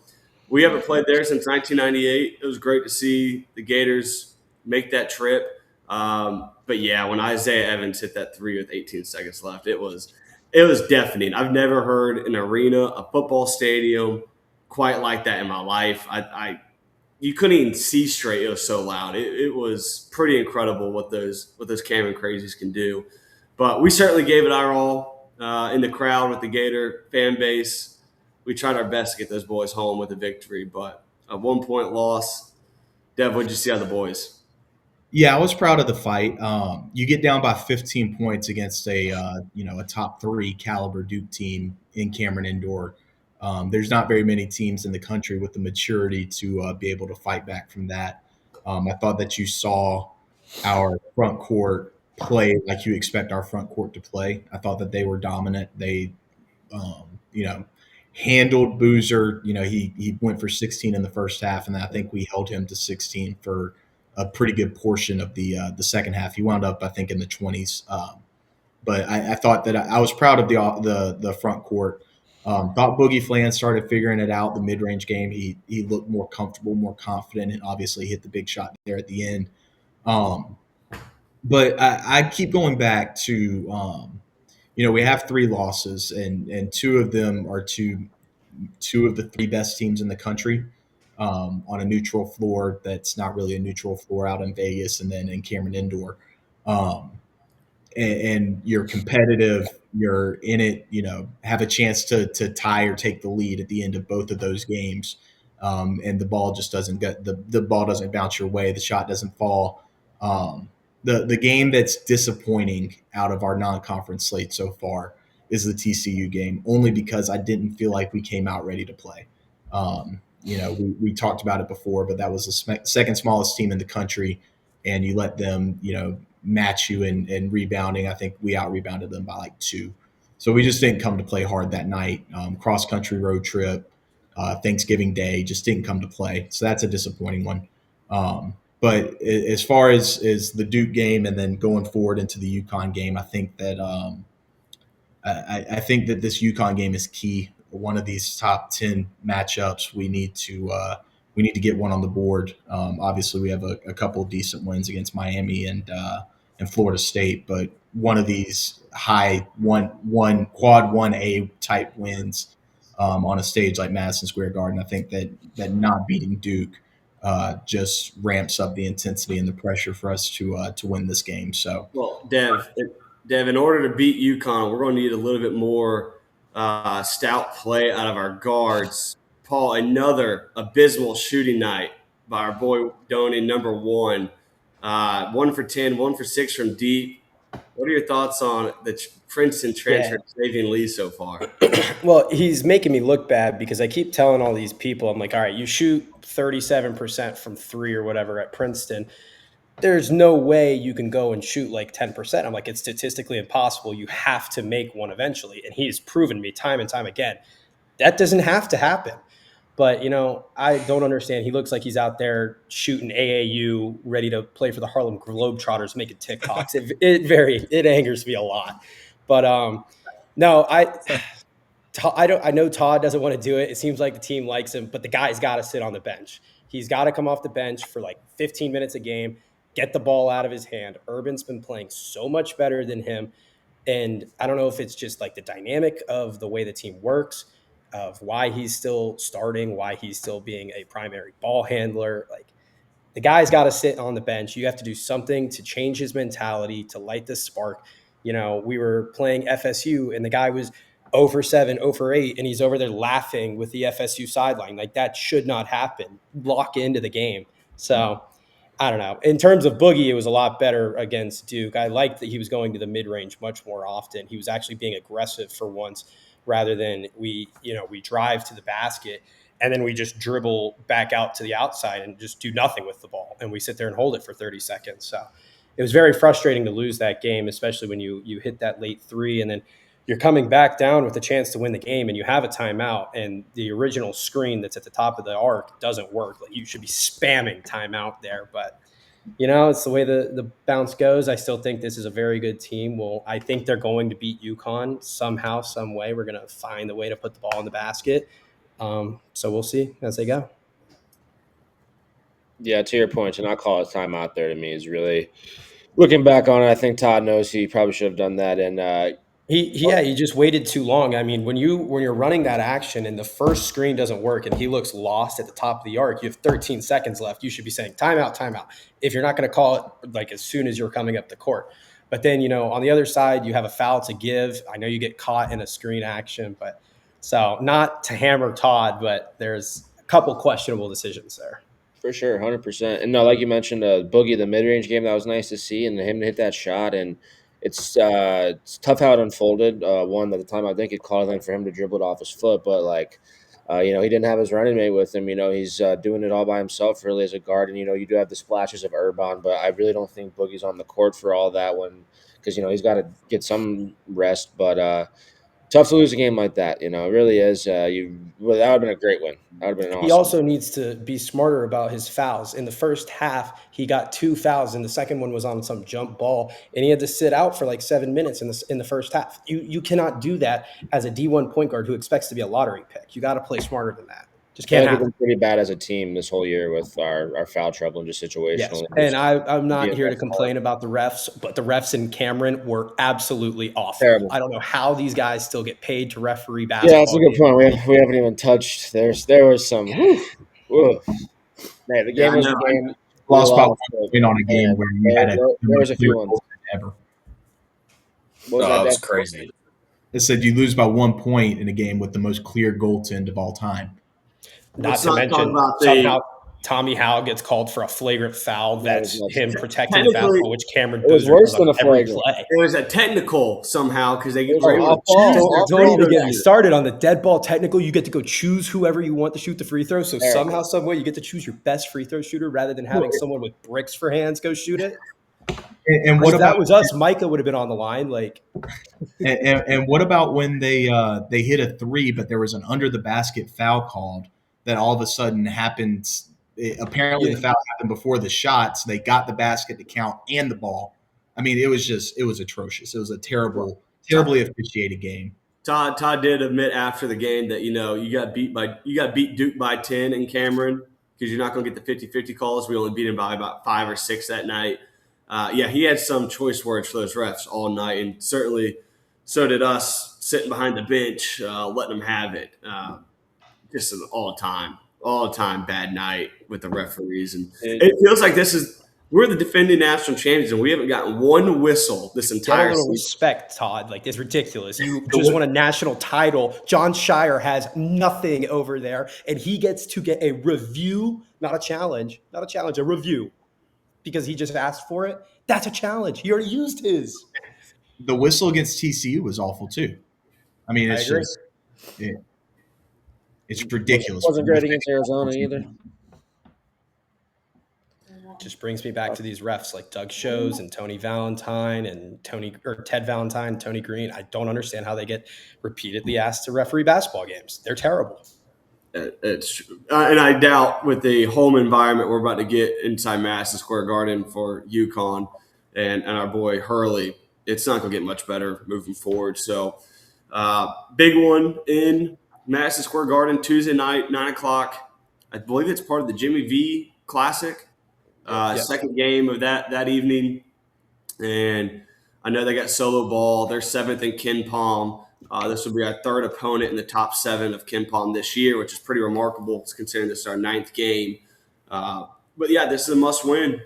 we haven't played there since 1998. It was great to see the Gators make that trip. But yeah, when Isaiah Evans hit that 3 with 18 seconds left, it was deafening. I've never heard an arena, a football stadium, quite like that in my life. You couldn't even see straight. It was so loud. It was pretty incredible what those Cameron Crazies can do. But we certainly gave it our all in the crowd with the Gator fan base. We tried our best to get those boys home with a victory, but a 1-point loss. Dev, what'd you see out of the boys?
Yeah, I was proud of the fight. You get down by 15 points against a top 3 caliber Duke team in Cameron Indoor. There's not very many teams in the country with the maturity to be able to fight back from that. I thought that you saw our front court play like you expect our front court to play. I thought that they were dominant. They, you know, handled Boozer. He went for 16 in the first half, and I think we held him to 16 for a pretty good portion of the second half. He wound up, I think, in the 20s. But I thought that I was proud of the front court. Thought Boogie Flan started figuring it out. The mid range game, he looked more comfortable, more confident, and obviously hit the big shot there at the end. But I keep going back to we have 3 losses, and 2 of them are to 2 of the 3 best teams in the country on a neutral floor. That's not really a neutral floor out in Vegas, and then in Cameron Indoor. And you're competitive, you're in it, have a chance to tie or take the lead at the end of both of those games. And the ball just doesn't get the ball doesn't bounce your way, the shot doesn't fall. The game that's disappointing out of our non-conference slate so far is the TCU game, only because I didn't feel like we came out ready to play. We talked about it before, but that was the second smallest team in the country, and you let them, match you in rebounding. I think we out-rebounded them by like 2. So we just didn't come to play hard that night. Cross-country road trip, Thanksgiving Day, just didn't come to play. So that's a disappointing one. But as far as the Duke game and then going forward into the UConn game, I think that I think that this UConn game is key. One of these top 10 matchups, we need to get one on the board. Obviously, we have a couple of decent wins against Miami and Florida State, but one of these high one quad 1A type wins on a stage like Madison Square Garden, I think that not beating Duke just ramps up the intensity and the pressure for us to win this game. So,
well, Dev, in order to beat UConn, we're going to need a little bit more stout play out of our guards. Paul, another abysmal shooting night by our boy Donnie, number 1. 1 for 10, 1 for 6 from deep. What are your thoughts on the Princeton transfer Xavier Lee so far?
Well, he's making me look bad because I keep telling all these people, I'm like, all right, you shoot 37% from 3 or whatever at Princeton. There's no way you can go and shoot like 10%. I'm like, it's statistically impossible. You have to make one eventually. And he's proven me time and time again, that doesn't have to happen. But, I don't understand. He looks like he's out there shooting AAU, ready to play for the Harlem Globetrotters, making TikToks. It angers me a lot. But no, I know Todd doesn't want to do it. It seems like the team likes him, but the guy's got to sit on the bench. He's got to come off the bench for like 15 minutes a game. get the ball out of his hand. Urban's been playing so much better than him. And I don't know if it's just like the dynamic of the way the team works, of why he's still starting, why he's still being a primary ball handler. Like, the guy's got to sit on the bench. You have to do something to change his mentality, to light the spark. We were playing FSU and the guy was 0 for 7, 0 for 8, and he's over there laughing with the FSU sideline. Like, that should not happen. Lock into the game. So I don't know. In terms of Boogie, it was a lot better against Duke. I liked that he was going to the mid-range much more often. He was actually being aggressive for once, rather than we drive to the basket and then we just dribble back out to the outside and just do nothing with the ball, and we sit there and hold it for 30 seconds. So it was very frustrating to lose that game, especially when you hit that late three and then you're coming back down with a chance to win the game and you have a timeout and the original screen that's at the top of the arc doesn't work. Like, you should be spamming timeout there, but it's the way the bounce goes. I still think this is a very good team. Well, I think they're going to beat UConn somehow, some way. We're going to find a way to put the ball in the basket. So we'll see as they go.
Yeah, to your point, to not call a timeout there to me is really, looking back on it, I think Todd knows he probably should have done that. And
he just waited too long. I mean, when you're running that action and the first screen doesn't work and he looks lost at the top of the arc, you have 13 seconds left. You should be saying timeout, timeout. If you're not going to call it like as soon as you're coming up the court. But then, on the other side, you have a foul to give. I know you get caught in a screen action, but so not to hammer Todd, but there's a couple questionable decisions there.
For sure, 100%. And no, like you mentioned, Boogie, the mid-range game, that was nice to see, and him to hit that shot. And it's tough how it unfolded. One, at the time, I think it called then for him to dribble it off his foot, but he didn't have his running mate with him. He's doing it all by himself really as a guard. And, you do have the splashes of Urban, but I really don't think Boogie's on the court for all that one because, he's got to get some rest. But tough to lose a game like that. It really is. That would have been a great win. That would have been awesome.
He also needs to be smarter about his fouls. In the first half, he got 2 fouls, and the second one was on some jump ball, and he had to sit out for like 7 minutes in the first half. You cannot do that as a D1 point guard who expects to be a lottery pick. You got to play smarter than that. Just can't happen.
We've been pretty bad as a team this whole year with our foul trouble and just situational.
Yes. And I'm not here to complain about the refs, but the refs in Cameron were absolutely awful.
Terrible.
I don't know how these guys still get paid to referee basketball.
Yeah, that's a good point. We haven't even touched. There was some. Whew. Man, the game was a game.
Lost by 1 point on a game where you had
there was a few ones
ever.
That was crazy.
It said you lose by 1 point in a game with the most clear goaltend of all time.
Not to mention somehow Tommy Howe gets called for a flagrant foul. That's him protecting the basketball, which Cameron
was worse than a flagrant.
It was a technical somehow because they
don't even get me started on the dead ball technical. You get to go choose whoever you want to shoot the free throw. So somehow, some way, you get to choose your best free throw shooter rather than having someone with bricks for hands go shoot it.
And what
if that was us, Micah would have been on the line.
And what about when they hit a three, but there was an under the basket foul called that all of a sudden happens? Apparently, the foul happened before the shot, so they got the basket to count and the ball. I mean, it was atrocious. It was a terribly officiated game.
Todd did admit after the game that you got beat Duke by 10 in Cameron because you're not going to get the 50-50 calls. We only beat him by about 5 or 6 that night. He had some choice words for those refs all night, and certainly so did us sitting behind the bench, letting them have it. Just an all-time bad night with the referees. And it feels like we're the defending national champions, and we haven't gotten one whistle this entire season.
Respect, Todd. It's ridiculous. You just won a national title. John Shire has nothing over there, and he gets to get a review, not a challenge, a review. Because he just asked for it. That's a challenge. He already used his.
The whistle against TCU was awful too. I mean, it's ridiculous.
It wasn't great against Arizona either.
Just brings me back to these refs like Doug Shows and Tony Valentine and Ted Valentine, Tony Green. I don't understand how they get repeatedly asked to referee basketball games. They're terrible.
It's and I doubt with the home environment we're about to get inside Madison Square Garden for UConn and our boy Hurley, it's not going to get much better moving forward. So big one in Madison Square Garden Tuesday night, 9:00. I believe it's part of the Jimmy V Classic. Second game of that evening, and I know they got solo ball. They're 7th in Ken Palm. This will be our 3rd opponent in the top 7 of Ken Palm this year, which is pretty remarkable considering this is our 9th game. But yeah, this is a must-win.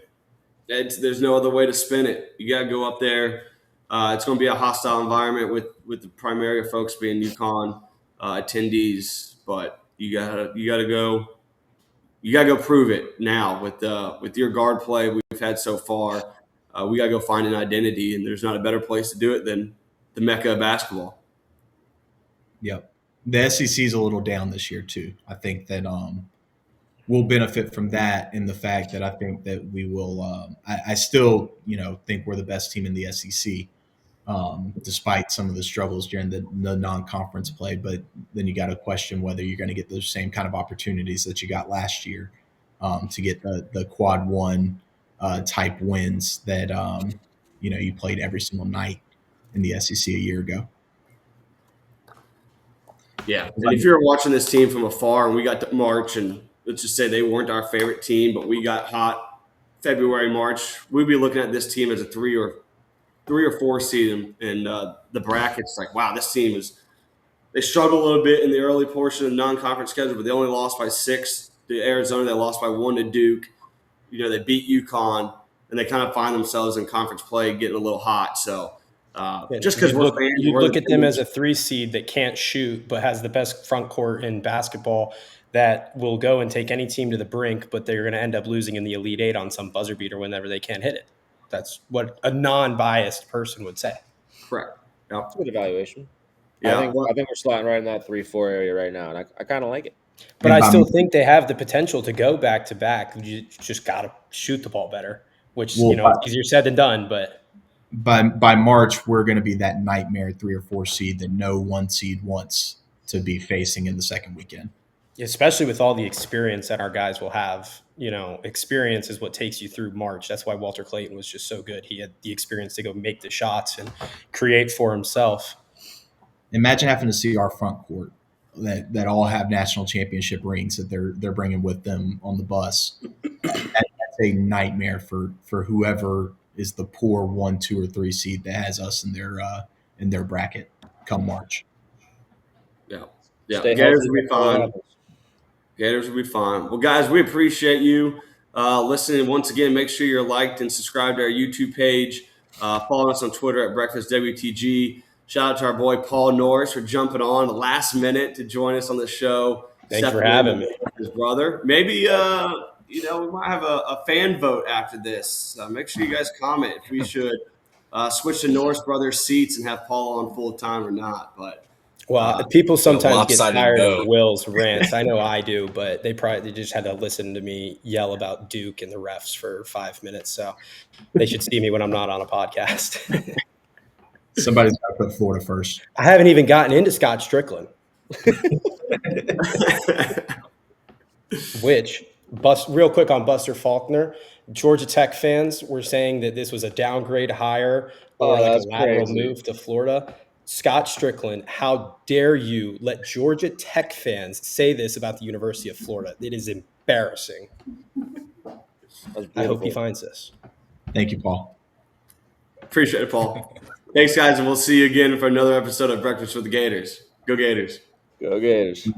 There's no other way to spin it. You got to go up there. It's going to be a hostile environment with the primary folks being UConn attendees, but you gotta go prove it now with your guard play we've had so far. We gotta go find an identity, and there's not a better place to do it than the Mecca of basketball.
Yep. The SEC is a little down this year too. I think that we'll benefit from that in the fact that I think that we will. I still, think we're the best team in the SEC, despite some of the struggles during the non-conference play. But then you got to question whether you're going to get those same kind of opportunities that you got last year to get the quad one type wins that you played every single night in the SEC a year ago.
Yeah, and if you're watching this team from afar, and we got to March, and let's just say they weren't our favorite team, but we got hot February, March, we'd be looking at this team as a 3 or 4 seed in the brackets. Like, wow, this team they struggled a little bit in the early portion of the non-conference schedule, but they only lost by 6 to Arizona. They lost by 1 to Duke. They beat UConn, and they kind of find themselves in conference play getting a little hot. So just because we're fans,
you look at them as a 3 seed that can't shoot but has the best front court in basketball that will go and take any team to the brink, but they're going to end up losing in the Elite Eight on some buzzer beater whenever they can't hit it. That's what a non-biased person would say.
Correct. Yep.
That's a good evaluation.
Yeah,
I think we're slotting right in that 3-4 area right now, and I kind of like it.
But I still think they have the potential to go back to back. You just got to shoot the ball better, which easier said than done. But
by March, we're going to be that nightmare 3 or 4 seed that no 1 seed wants to be facing in the second weekend.
Especially with all the experience that our guys will have. Experience is what takes you through March. That's why Walter Clayton was just so good. He had the experience to go make the shots and create for himself.
Imagine having to see our front court that all have national championship rings that they're bringing with them on the bus. That's a nightmare for whoever is the poor 1, 2, or 3 seed that has us in their bracket come March.
Yeah.
Gators will be fine.
Gators will be fine. Well, guys, we appreciate you listening. Once again, make sure you're liked and subscribed to our YouTube page. Follow us on Twitter at BreakfastWTG. Shout out to our boy Paul Norris for jumping on the last minute to join us on the show.
Thanks for having me.
His brother. Maybe we might have a fan vote after this. Make sure you guys comment if we should switch to Norris Brothers seats and have Paul on full time or not. But
people sometimes get tired
vote.
of Will's rants. I know I do, but they just had to listen to me yell about Duke and the refs for 5 minutes. So they should see me when I'm not on a podcast.
Somebody's got to put Florida first.
I haven't even gotten into Scott Strickland. Which, real quick on Buster Faulkner, Georgia Tech fans were saying that this was a downgrade hire or like a lateral move to Florida. Scott Strickland, how dare you let Georgia Tech fans say this about the University of Florida? It is embarrassing. I hope he finds this.
Thank you, Paul.
Appreciate it, Paul. Thanks, guys, and we'll see you again for another episode of Breakfast with the Gators. Go Gators.
Go Gators.